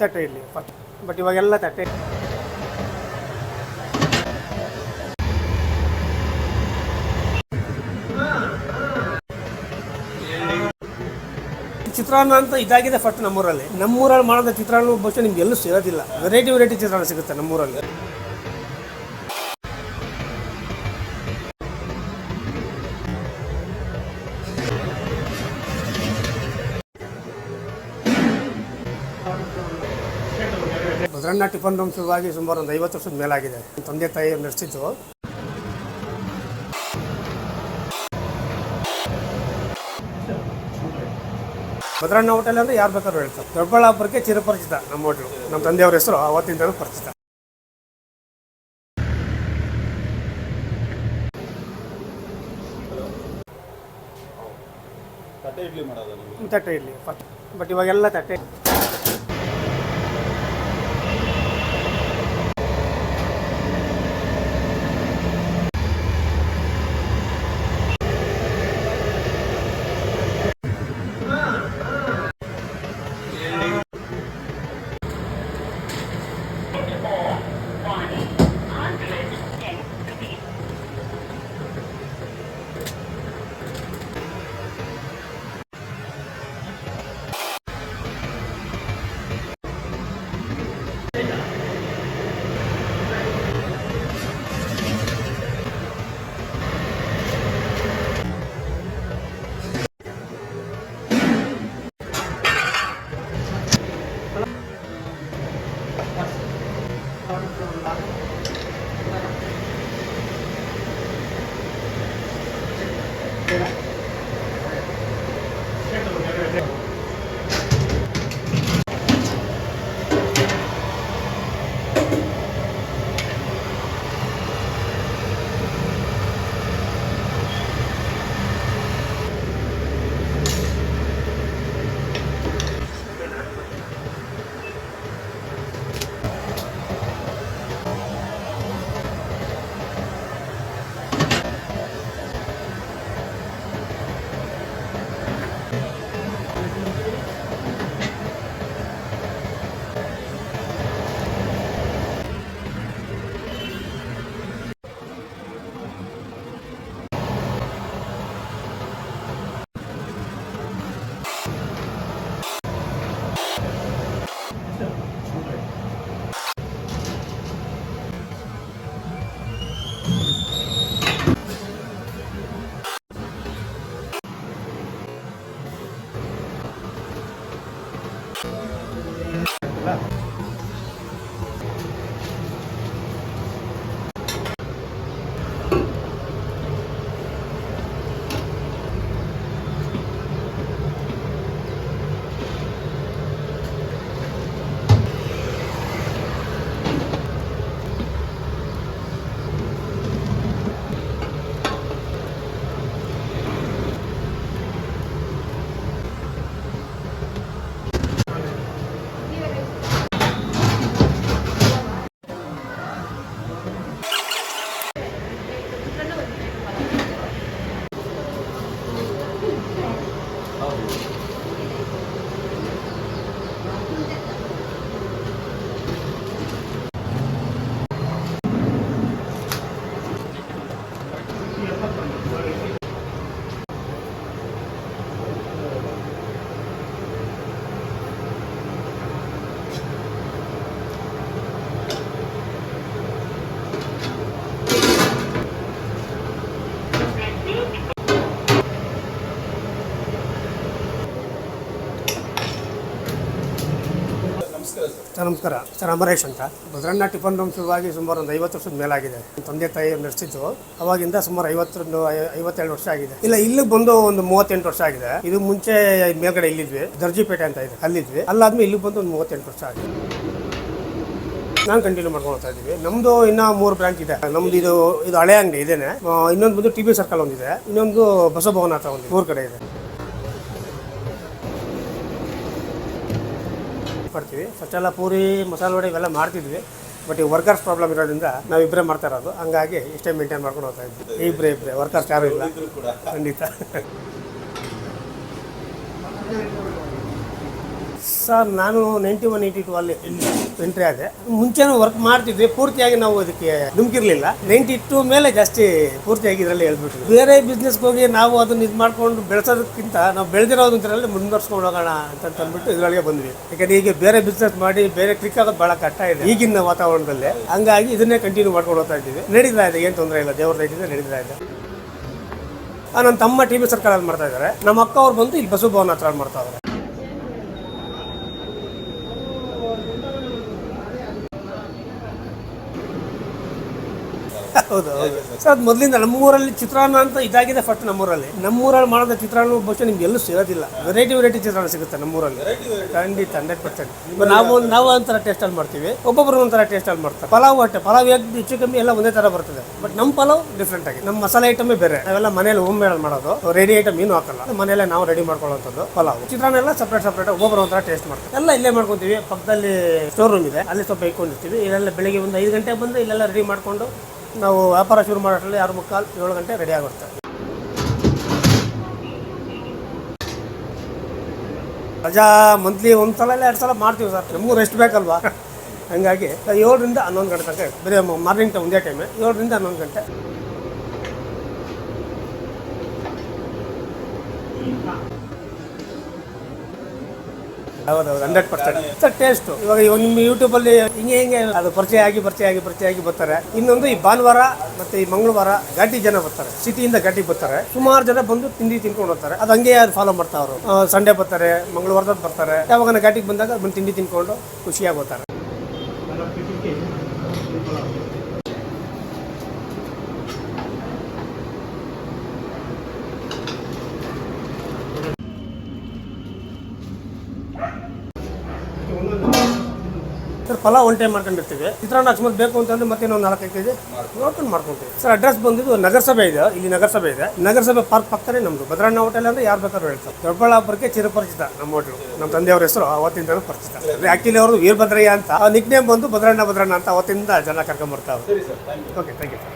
ತಟ್ಟೆ idli first, but ಇವಾಗೆಲ್ಲ ತಟ್ಟೆ. ಚಿತ್ರಾನ್ನ ಅಂತ ಇದಾಗಿದೆ ಫಸ್ಟ್ ನಮ್ಮೂರಲ್ಲಿ ಮಾಡೋದ ಚಿತ್ರಾನ್ನ ಬಹುಶಃ ನಿಮ್ಗೆ ಎಲ್ಲೂ ಸಿಗೋದಿಲ್ಲ. ವೆರೈಟಿ ಚಿತ್ರಾನ್ನ ಸಿಗುತ್ತೆ ನಮ್ಮೂರಲ್ಲಿ. ಭದ್ರಣ್ಣ ಟಿಫನ್ ರೂಮ್ ಶುರುವಾಗಿ ಸುಮಾರು ಒಂದು 50 ವರ್ಷದ ಮೇಲಾಗಿದೆ. ತಂದೆ ತಾಯಿ ನಡೆಸಿದ್ದು. ಭದ್ರಣ್ಣ ಹೋಟೆಲ್ ಅಂದರೆ ಯಾರು ಬೇಕಾದ್ರೂ ಹೇಳ್ತಾರೆ. ದೊಡ್ಡಬಳ್ಳಾಪುರಕ್ಕೆ ಚಿರಪರಿಚಿತ ನಮ್ಮ ಹೋಟ್ಲು. ನಮ್ಮ ತಂದೆಯವ್ರ ಹೆಸರು ಅವತ್ತಿಂದಲೂ ಪರಿಚಿತ. ತಟ್ಟೆ ಇಡ್ಲಿ ಫಸ್ಟ್, ಬಟ್ ಇವಾಗೆಲ್ಲ ತಟ್ಟೆ. ಸರ್ ನಮಸ್ಕಾರ. ಸರ್ ಅಮರೇಶ್ ಅಂತ. ಭದ್ರಣ್ಣ ಟಿಫನ್ ರೂಮ್ ಶುರುವಾಗಿ ಸುಮಾರು ಒಂದು 50 ವರ್ಷದ ಮೇಲಾಗಿದೆ. ತಂದೆ ತಾಯಿ ನಡೆಸಿದ್ದು. ಅವಾಗಿಂದ ಸುಮಾರು 52 ವರ್ಷ ಆಗಿದೆ. ಇಲ್ಲ, ಇಲ್ಲಿಗೆ ಬಂದು ಒಂದು 38 ವರ್ಷ ಆಗಿದೆ. ಇದು ಮುಂಚೆ ಮೇಲ್ಗಡೆ ಇಲ್ಲಿದ್ವಿ, ದರ್ಜಿಪೇಟೆ ಅಂತ ಇದೆ, ಅಲ್ಲಿದ್ವಿ. ಅಲ್ಲಾದ್ಮೇಲೆ ಇಲ್ಲಿಗೆ ಬಂದು ಒಂದು 38 ವರ್ಷ ಆಗಿದೆ. ನಾನು ಕಂಟಿನ್ಯೂ ಮಾಡ್ಕೊಂಡು ಹೋಗ್ತಾ ಇದ್ದೀವಿ. ನಮ್ಮದು ಇನ್ನೂ 3 ಬ್ರಾಂಚ್ ಇದೆ. ನಮ್ದು ಇದು ಹಳೆ ಅಂಗಡಿ ಇದೇನೆ. ಇನ್ನೊಂದು ಬಂದು TB ಸರ್ಕಲ್ ಒಂದಿದೆ, ಇನ್ನೊಂದು ಬಸವಭವನ ಹತ್ರ ಒಂದು 3 ಕಡೆ ಇದೆ. ಮಾಡ್ತೀವಿ. ಫಸ್ಟೆಲ್ಲ ಪೂರಿ, ಮಸಾಲೆ ವಡೆ ಇವೆಲ್ಲ ಮಾಡ್ತಿದ್ವಿ. ಬಟ್ ಈ ವರ್ಕರ್ಸ್ ಪ್ರಾಬ್ಲಮ್ ಇರೋದ್ರಿಂದ ನಾವಿಬ್ಬರೇ ಮಾಡ್ತಾ ಇರೋದು. ಹಂಗಾಗಿ ಇಷ್ಟೇ ಮೇಂಟೈನ್ ಮಾಡ್ಕೊಂಡು ಹೋಗ್ತಾ ಇದ್ವಿ. ಇಬ್ಬರೇ ವರ್ಕರ್ಸ್ ಯಾರೂ ಇಲ್ಲ. ಖಂಡಿತ ಸರ್ ನಾನು 91-82 ಅಲ್ಲಿ ಎಂಟ್ರಿ ಆದೆ. ಮುಂಚೆನೂ ವರ್ಕ್ ಮಾಡ್ತಿದ್ವಿ, ಪೂರ್ತಿಯಾಗಿ ನಾವು ಅದಕ್ಕೆ ಧುಮುಕಿರ್ಲಿಲ್ಲ. 92 ಮೇಲೆ ಜಾಸ್ತಿ ಪೂರ್ತಿಯಾಗಿ ಇದರಲ್ಲಿ ಹೇಳ್ಬಿಟ್ವಿ. ಬೇರೆ ಬಿಸ್ನೆಸ್ಗೆ ಹೋಗಿ ನಾವು ಅದನ್ನ ಇದು ಮಾಡ್ಕೊಂಡು ಬೆಳೆಸೋದಕ್ಕಿಂತ ನಾವು ಬೆಳೆದಿರೋದ್ರಲ್ಲಿ ಮುಂದುವರ್ಸ್ಕೊಂಡು ಹೋಗೋಣ ಅಂತ ಅಂದ್ಬಿಟ್ಟು ಇದರೊಳಗೆ ಬಂದ್ವಿ. ಯಾಕಂದ್ರೆ ಈಗ ಬೇರೆ ಬಿಸ್ನೆಸ್ ಮಾಡಿ ಬೇರೆ ಕ್ಲಿಕ್ ಆಗೋದು ಬಹಳ ಕಷ್ಟ ಇದೆ ಈಗಿನ ವಾತಾವರಣದಲ್ಲಿ. ಹಂಗಾಗಿ ಇದನ್ನೇ ಕಂಟಿನ್ಯೂ ಮಾಡ್ಕೊಂಡು ಹೋಗ್ತಾ ಇದ್ದೀವಿ. ನಡೀತಾ ಇದೆ, ಏನು ತೊಂದರೆ ಇಲ್ಲ, ದೇವ್ರ ದಯದಿಂದ ನಡೀತಾ ಇದೆ. ನನ್ನ ತಮ್ಮ ಟಿ ಬಿ ಸರ್ಕಾರದಲ್ಲಿ ಮಾಡ್ತಾ ಇದ್ದಾರೆ. ನಮ್ಮ ಅಕ್ಕ ಅವ್ರು ಬಂದು ಇಲ್ಲಿ ಬಸವ ಭವನ ಹತ್ರ ಮಾಡ್ತಾ ಇದ್ದಾರೆ. ಹೌದು ಹೌದು ಸರ್. ಅದು ಮೊದಲಿಂದ ನಮ್ಮೂರಲ್ಲಿ ಚಿತ್ರಾನ್ನ ಅಂತ ಇದಾಗಿದೆ ಫಸ್ಟ್. ನಮ್ಮೂರಲ್ಲಿ ಮಾಡೋದ ಚಿತ್ರಾನ್ನ ಬಹುಶಃ ನಿಮ್ಗೆ ಎಲ್ಲೂ ಸಿಗೋದಿಲ್ಲ. ವೆರೈಟಿ ಚಿತ್ರಾನ್ನ ಸಿಗುತ್ತೆ ನಮ್ಮೂರಲ್ಲಿ, ಖಂಡಿತ 100%. ನಾವು ಒಂಥರ ಟೇಸ್ಟಲ್ಲಿ ಮಾಡ್ತೀವಿ, ಒಬ್ಬೊಬ್ಬರು ಒಂಥರ ಟೇಸ್ಟಲ್ಲಿ ಮಾಡ್ತಾರೆ. ಪಲಾವ್ ಹೆಚ್ಚು ಕಮ್ಮಿ ಎಲ್ಲ ಒಂದೇ ಥರ ಬರ್ತದೆ. ಬಟ್ ನಮ್ಮ ಪಲಾವ್ ಡಿಫ್ರೆಂಟ್ ಆಗಿ, ನಮ್ಮ ಮಸಾಲೆ ಐಟಮೇ ಬೇರೆ. ನಾವೆಲ್ಲ ಮನೇಲಿ ಹೋಮ್ ಮೇಡ್ ಮಾಡೋದು, ರೆಡಿ ಐಟಮ್ ಏನು ಹಾಕಲ್ಲ. ಮನೇಲೆ ನಾವು ರೆಡಿ ಮಾಡ್ಕೊಳ್ಳೋಂಥದ್ದು ಪಲಾವ್. ಚಿತ್ರಾನ್ನ ಎಲ್ಲ ಸಪ್ರೇಟ್ ಒಬ್ಬೊಬ್ಬರು ಒಂಥರ ಟೇಸ್ಟ್ ಮಾಡ್ತಾರೆ. ಎಲ್ಲ ಇಲ್ಲೇ ಮಾಡ್ಕೊತೀವಿ. ಪಕ್ಕದಲ್ಲಿ ಸ್ಟೋರ್ ರೂಮ್ ಇದೆ, ಅಲ್ಲಿ ಸ್ವಲ್ಪ ಇಟ್ಕೊಂಡಿರ್ತೀವಿ. ಇಲ್ಲೆಲ್ಲ ಬೆಳಿಗ್ಗೆ ಒಂದು 5 ಗಂಟೆ ಬಂದು ಇಲ್ಲೆಲ್ಲ ರೆಡಿ ಮಾಡಿಕೊಂಡು ನಾವು ವ್ಯಾಪಾರ ಶುರು ಮಾಡೋದ್ರಲ್ಲಿ 6:45-7 ಗಂಟೆ ರೆಡಿ ಆಗುತ್ತೆ. ರಜಾ ಮಂತ್ಲಿ 1 ಸಲ ಇಲ್ಲ 2 ಸಲ ಮಾಡ್ತೀವಿ ಸರ್. ನಮಗೂ ರೆಸ್ಟ್ ಬೇಕಲ್ವಾ. ಹಂಗಾಗಿ 7ರಿಂದ 11 ಗಂಟೆ ತನಕ ಬರೀ ಮಾರ್ನಿಂಗ್ ಟೈಮ್ ಒಂದೇ ಟೈಮೇ, 7ರಿಂದ 11 ಗಂಟೆ. ಹೌದೌದು 100% ಸರ್. ಟೇಸ್ಟು ಇವಾಗ ನಿಮ್ಮ ಯೂಟ್ಯೂಬಲ್ಲಿ ಹಿಂಗೆ ಅದು ಪರಿಚಯ ಆಗಿ ಬರ್ತಾರೆ. ಇನ್ನೊಂದು ಈ ಭಾನುವಾರ ಮತ್ತು ಈ ಮಂಗಳವಾರ ಘಾಟಿ ಜನ ಬರ್ತಾರೆ, ಸಿಟಿಯಿಂದ ಘಾಟಿಗೆ ಬರ್ತಾರೆ. ಸುಮಾರು ಜನ ಬಂದು ತಿಂಡಿ ತಿನ್ಕೊಂಡು ಹೋಗ್ತಾರೆ. ಅದು ಹಂಗೆ ಫಾಲೋ ಮಾಡ್ತಾ ಅವರು. ಸಂಡೇ ಬರ್ತಾರೆ, ಮಂಗಳವಾರದಲ್ಲಿ ಬರ್ತಾರೆ. ಯಾವಾಗ ಘಾಟಿಗೆ ಬಂದಾಗ ಬಂದು ತಿಂಡಿ ತಿನ್ಕೊಂಡು ಖುಷಿಯಾಗಿ ಹೋಗ್ತಾರೆ. ಸರ್ ಪಲಾವ್ 1 ಟೈಮ್ ಮಾಡ್ಕೊಂಡಿರ್ತೀವಿ. ಚಿತ್ರಾನ್ನ ಅಕಸ್ಮಾತ್ ಬೇಕು ಅಂತಂದ್ರೆ ಮತ್ತೆ ಇನ್ನೊಂದು 4-5 ಕೆಜಿ ನೋಡ್ಕೊಂಡು ಮಾಡ್ಕೊತೀವಿ ಸರ್. ಅಡ್ರೆಸ್ ಬಂದಿದ್ದು ನಗರಸಭೆ ಇದೆ, ಇಲ್ಲಿ ನಗರಸಭೆ ಇದೆ. ನಗರಸಭೆ ಪಾರ್ಕ್ ಪಕ್ಕನೇ ನಮ್ಮದು ಭದ್ರಣ್ಣ ಹೋಟೆಲ್ ಅಂದರೆ ಯಾರು ಬೇಕಾದ್ರೂ ಹೇಳ್ತಾರೆ. ದೊಡ್ಡಬಳ್ಳಾಪುರಕ್ಕೆ ಚಿರಪರಿಚಿತ ನಮ್ಮ ಹೋಟ್ಲು. ನಮ್ಮ ತಂದೆಯವ್ರ ಹೆಸರು ಅವತ್ತಿಂದ ಪರಿಚಿತ. ಆ್ಯಕ್ಚುಲಿ ಅವರು ವೀರಭದ್ರಯ್ಯ ಅಂತ, ನಿಕ್ ನೇಮ್ ಬಂದು ಭದ್ರಣ್ಣ ಅಂತ ಅವತ್ತಿಂದ ಜನ ಕರ್ಕೊಂಬರ್ತಾರೆ. Okay, thank you sir.